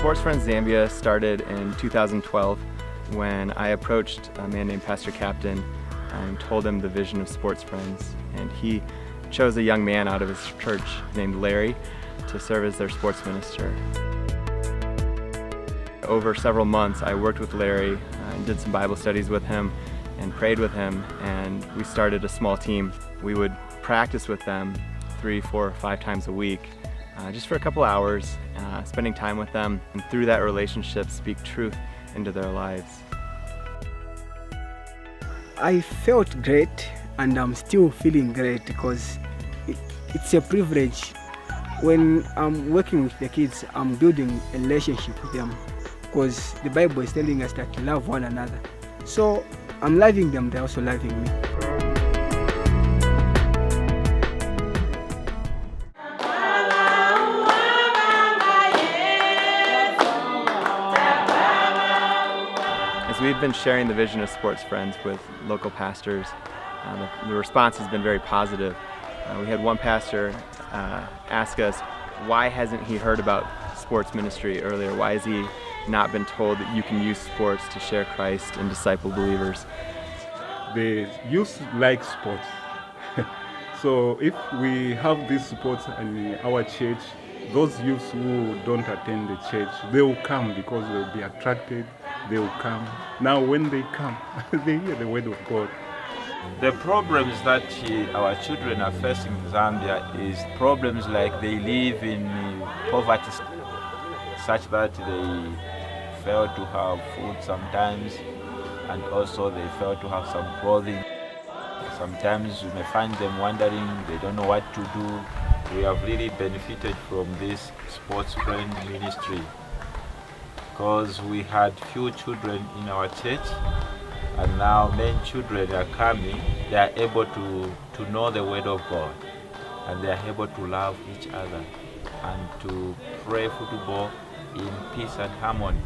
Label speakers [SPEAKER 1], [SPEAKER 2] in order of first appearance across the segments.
[SPEAKER 1] Sports Friends Zambia started in 2012 when I approached a man named Pastor Captain and told him the vision of Sports Friends, and he chose a young man out of his church named Larry to serve as their sports minister. Over several months I worked with Larry and did some Bible studies with him and prayed with him, and we started a small team. We would practice with them 3, 4, 5 times a week, just for a couple hours, spending time with them, and through that relationship speak truth into their lives.
[SPEAKER 2] I felt great, and I'm still feeling great because it's a privilege. When I'm working with the kids, I'm building a relationship with them because the Bible is telling us that to love one another. So I'm loving them, they're also loving me.
[SPEAKER 1] As we've been sharing the vision of Sports Friends with local pastors, the response has been very positive. We had one pastor ask us, why hasn't he heard about sports ministry earlier? Why has he not been told that you can use sports to share Christ and disciple believers?
[SPEAKER 3] The youth like sports. So if we have these sports in our church, those youths who don't attend the church, they will come because they will be attracted, they will come. Now when they come, they hear the word of God.
[SPEAKER 4] The problems that our children are facing in Zambia is problems like they live in poverty such that they fail to have food sometimes, and also they fail to have some clothing. Sometimes you may find them wondering, they don't know what to do. We have really benefited from this Sports Friend ministry because we had few children in our church, and now many children are coming. They are able to know the word of God, and they are able to love each other and to play football in peace and harmony.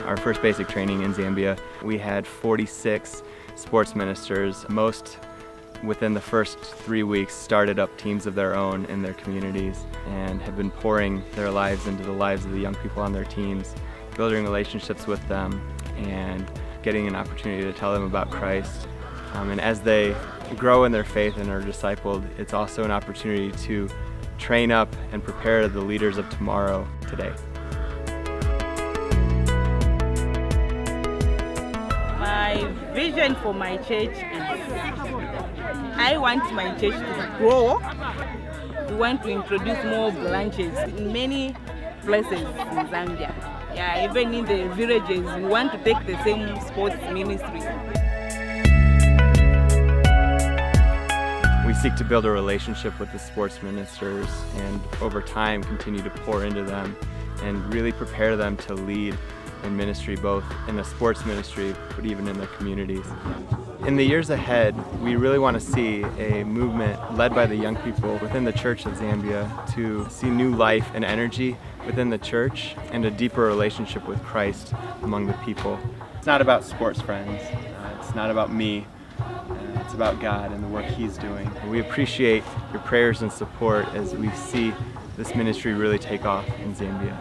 [SPEAKER 1] Our first basic training in Zambia, we had 46 sports ministers. Most within the first 3 weeks started up teams of their own in their communities and have been pouring their lives into the lives of the young people on their teams, building relationships with them and getting an opportunity to tell them about Christ. And as they grow in their faith and are discipled, it's also an opportunity to train up and prepare the leaders of tomorrow today.
[SPEAKER 5] My vision for my church is I want my church to grow. We want to introduce more branches in many places in Zambia. Yeah, even in the villages, we want to take the same sports ministry.
[SPEAKER 1] We seek to build a relationship with the sports ministers and over time continue to pour into them and really prepare them to lead in ministry, both in the sports ministry, but even in their communities. In the years ahead, we really want to see a movement led by the young people within the Church of Zambia to see new life and energy within the church and a deeper relationship with Christ among the people. It's not about Sports Friends, it's not about me, it's about God and the work He's doing. We appreciate your prayers and support as we see this ministry really take off in Zambia.